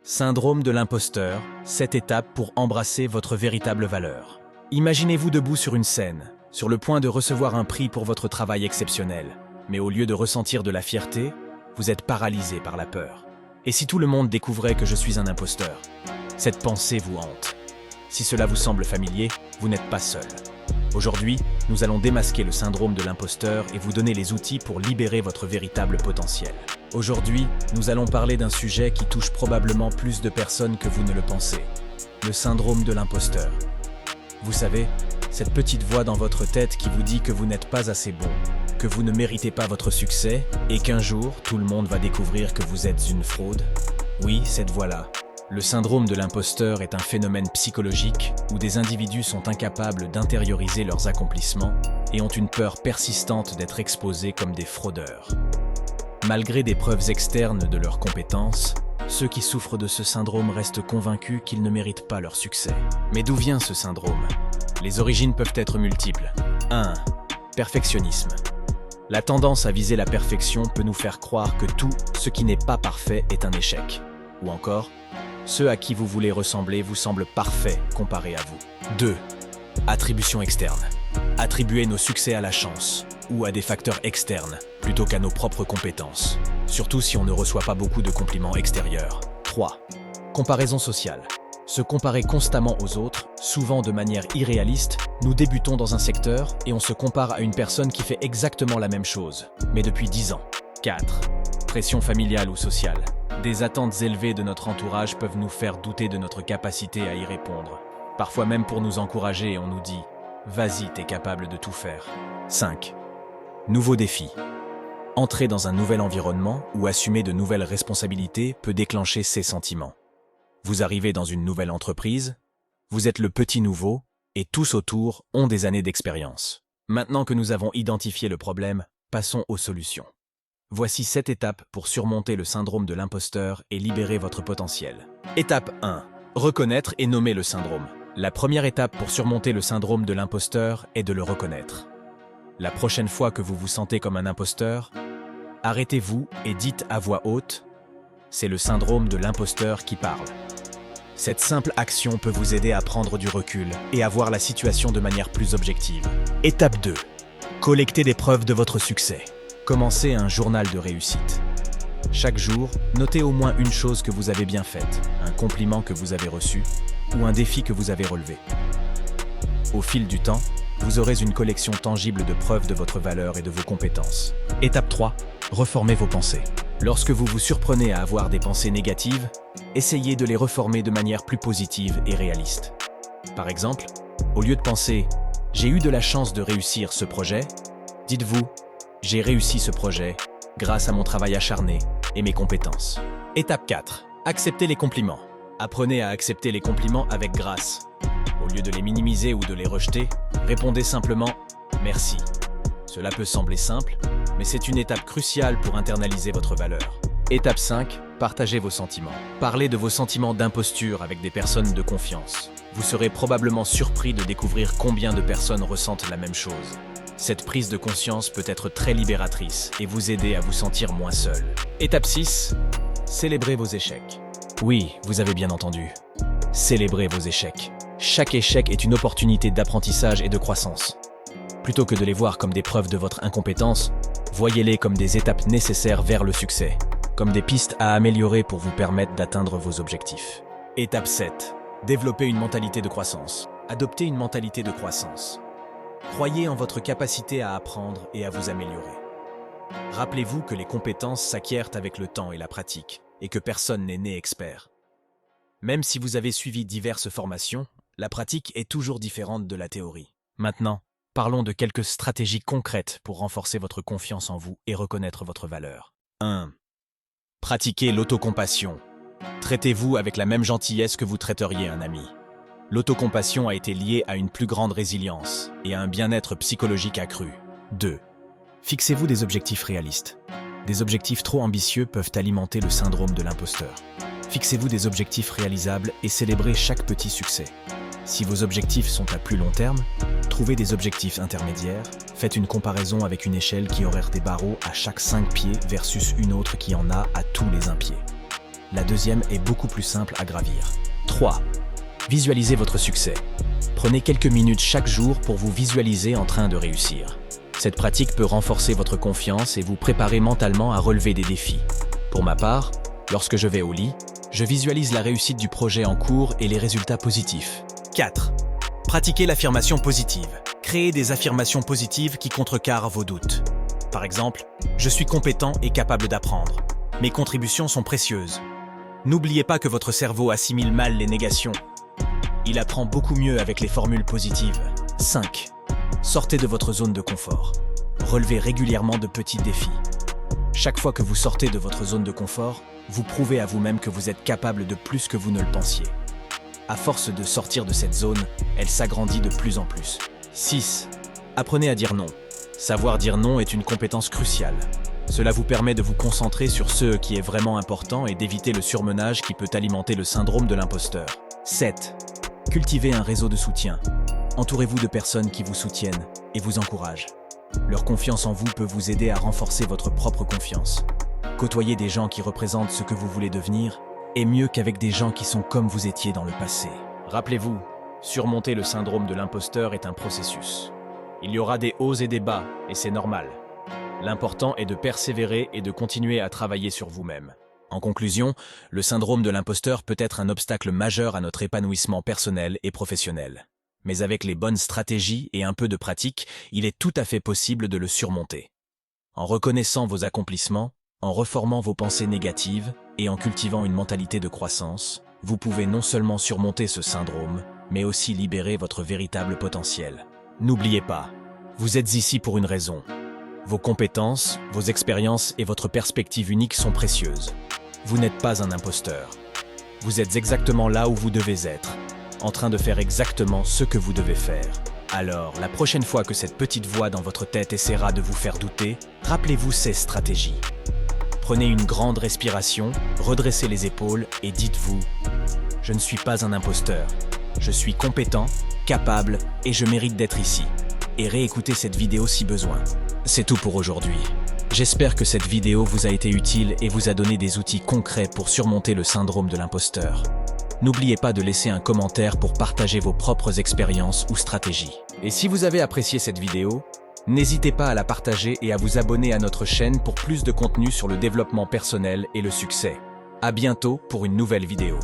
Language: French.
Syndrome de l'imposteur, 7 étapes pour embrasser votre véritable valeur. Imaginez-vous debout sur une scène, sur le point de recevoir un prix pour votre travail exceptionnel. Mais au lieu de ressentir de la fierté, vous êtes paralysé par la peur. Et si tout le monde découvrait que je suis un imposteur? Cette pensée vous hante. Si cela vous semble familier, vous n'êtes pas seul. Aujourd'hui, nous allons démasquer le syndrome de l'imposteur et vous donner les outils pour libérer votre véritable potentiel. Aujourd'hui, nous allons parler d'un sujet qui touche probablement plus de personnes que vous ne le pensez. Le syndrome de l'imposteur. Vous savez, cette petite voix dans votre tête qui vous dit que vous n'êtes pas assez bon, que vous ne méritez pas votre succès et qu'un jour, tout le monde va découvrir que vous êtes une fraude. Oui, cette voix-là. Le syndrome de l'imposteur est un phénomène psychologique où des individus sont incapables d'intérioriser leurs accomplissements et ont une peur persistante d'être exposés comme des fraudeurs. Malgré des preuves externes de leurs compétences, ceux qui souffrent de ce syndrome restent convaincus qu'ils ne méritent pas leur succès. Mais d'où vient ce syndrome? Les origines peuvent être multiples. 1. Perfectionnisme. La tendance à viser la perfection peut nous faire croire que tout ce qui n'est pas parfait est un échec. Ou encore, ceux à qui vous voulez ressembler vous semblent parfaits comparés à vous. 2. Attribution externe. Attribuer nos succès à la chance ou à des facteurs externes plutôt qu'à nos propres compétences, surtout si on ne reçoit pas beaucoup de compliments extérieurs. 3. Comparaison sociale. Se comparer constamment aux autres, souvent de manière irréaliste, nous débutons dans un secteur et on se compare à une personne qui fait exactement la même chose, mais depuis 10 ans. 4. Pression familiale ou sociale. Des attentes élevées de notre entourage peuvent nous faire douter de notre capacité à y répondre. Parfois même pour nous encourager, on nous dit « Vas-y, t'es capable de tout faire ». 5. Nouveaux défis. Entrer dans un nouvel environnement ou assumer de nouvelles responsabilités peut déclencher ces sentiments. Vous arrivez dans une nouvelle entreprise, vous êtes le petit nouveau et tous autour ont des années d'expérience. Maintenant que nous avons identifié le problème, passons aux solutions. Voici 7 étapes pour surmonter le syndrome de l'imposteur et libérer votre potentiel. Étape 1. Reconnaître et nommer le syndrome. La première étape pour surmonter le syndrome de l'imposteur est de le reconnaître. La prochaine fois que vous vous sentez comme un imposteur, arrêtez-vous et dites à voix haute « C'est le syndrome de l'imposteur qui parle ». Cette simple action peut vous aider à prendre du recul et à voir la situation de manière plus objective. Étape 2. Collectez des preuves de votre succès. Commencez un journal de réussite. Chaque jour, notez au moins une chose que vous avez bien faite, un compliment que vous avez reçu ou un défi que vous avez relevé. Au fil du temps, vous aurez une collection tangible de preuves de votre valeur et de vos compétences. Étape 3. Reformez vos pensées. Lorsque vous vous surprenez à avoir des pensées négatives, essayez de les reformer de manière plus positive et réaliste. Par exemple, au lieu de penser « J'ai eu de la chance de réussir ce projet », dites-vous « J'ai réussi ce projet grâce à mon travail acharné et mes compétences ». Étape 4. Acceptez les compliments. Apprenez à accepter les compliments avec grâce. Au lieu de les minimiser ou de les rejeter, répondez simplement « Merci ». Cela peut sembler simple, mais c'est une étape cruciale pour internaliser votre valeur. Étape 5. Partagez vos sentiments. Parlez de vos sentiments d'imposture avec des personnes de confiance. Vous serez probablement surpris de découvrir combien de personnes ressentent la même chose. Cette prise de conscience peut être très libératrice et vous aider à vous sentir moins seul. Étape 6. Célébrez vos échecs. Oui, vous avez bien entendu. Célébrez vos échecs. Chaque échec est une opportunité d'apprentissage et de croissance. Plutôt que de les voir comme des preuves de votre incompétence, voyez-les comme des étapes nécessaires vers le succès, comme des pistes à améliorer pour vous permettre d'atteindre vos objectifs. Étape 7. Développez une mentalité de croissance. Adoptez une mentalité de croissance. Croyez en votre capacité à apprendre et à vous améliorer. Rappelez-vous que les compétences s'acquièrent avec le temps et la pratique, et que personne n'est né expert. Même si vous avez suivi diverses formations, la pratique est toujours différente de la théorie. Maintenant, parlons de quelques stratégies concrètes pour renforcer votre confiance en vous et reconnaître votre valeur. 1. Pratiquez l'autocompassion. Traitez-vous avec la même gentillesse que vous traiteriez un ami. L'autocompassion a été liée à une plus grande résilience et à un bien-être psychologique accru. 2. Fixez-vous des objectifs réalistes. Des objectifs trop ambitieux peuvent alimenter le syndrome de l'imposteur. Fixez-vous des objectifs réalisables et célébrez chaque petit succès. Si vos objectifs sont à plus long terme, trouvez des objectifs intermédiaires, faites une comparaison avec une échelle qui aurait des barreaux à chaque 5 pieds versus une autre qui en a à tous les 1 pied. La deuxième est beaucoup plus simple à gravir. 3. Visualisez votre succès. Prenez quelques minutes chaque jour pour vous visualiser en train de réussir. Cette pratique peut renforcer votre confiance et vous préparer mentalement à relever des défis. Pour ma part, lorsque je vais au lit, je visualise la réussite du projet en cours et les résultats positifs. 4. Pratiquez l'affirmation positive. Créez des affirmations positives qui contrecarrent vos doutes. Par exemple, je suis compétent et capable d'apprendre. Mes contributions sont précieuses. N'oubliez pas que votre cerveau assimile mal les négations. Il apprend beaucoup mieux avec les formules positives. 5. Sortez de votre zone de confort. Relevez régulièrement de petits défis. Chaque fois que vous sortez de votre zone de confort, vous prouvez à vous-même que vous êtes capable de plus que vous ne le pensiez. À force de sortir de cette zone, elle s'agrandit de plus en plus. 6. Apprenez à dire non. Savoir dire non est une compétence cruciale. Cela vous permet de vous concentrer sur ce qui est vraiment important et d'éviter le surmenage qui peut alimenter le syndrome de l'imposteur. 7. Cultivez un réseau de soutien. Entourez-vous de personnes qui vous soutiennent et vous encouragent. Leur confiance en vous peut vous aider à renforcer votre propre confiance. Côtoyer des gens qui représentent ce que vous voulez devenir est mieux qu'avec des gens qui sont comme vous étiez dans le passé. Rappelez-vous, surmonter le syndrome de l'imposteur est un processus. Il y aura des hauts et des bas, et c'est normal. L'important est de persévérer et de continuer à travailler sur vous-même. En conclusion, le syndrome de l'imposteur peut être un obstacle majeur à notre épanouissement personnel et professionnel. Mais avec les bonnes stratégies et un peu de pratique, il est tout à fait possible de le surmonter. En reconnaissant vos accomplissements, en reformant vos pensées négatives et en cultivant une mentalité de croissance, vous pouvez non seulement surmonter ce syndrome, mais aussi libérer votre véritable potentiel. N'oubliez pas, vous êtes ici pour une raison. Vos compétences, vos expériences et votre perspective unique sont précieuses. Vous n'êtes pas un imposteur. Vous êtes exactement là où vous devez être, en train de faire exactement ce que vous devez faire. Alors, la prochaine fois que cette petite voix dans votre tête essaiera de vous faire douter, rappelez-vous ces stratégies. Prenez une grande respiration, redressez les épaules et dites-vous « Je ne suis pas un imposteur. Je suis compétent, capable et je mérite d'être ici. » Et réécoutez cette vidéo si besoin. C'est tout pour aujourd'hui. J'espère que cette vidéo vous a été utile et vous a donné des outils concrets pour surmonter le syndrome de l'imposteur. N'oubliez pas de laisser un commentaire pour partager vos propres expériences ou stratégies. Et si vous avez apprécié cette vidéo, n'hésitez pas à la partager et à vous abonner à notre chaîne pour plus de contenu sur le développement personnel et le succès. À bientôt pour une nouvelle vidéo.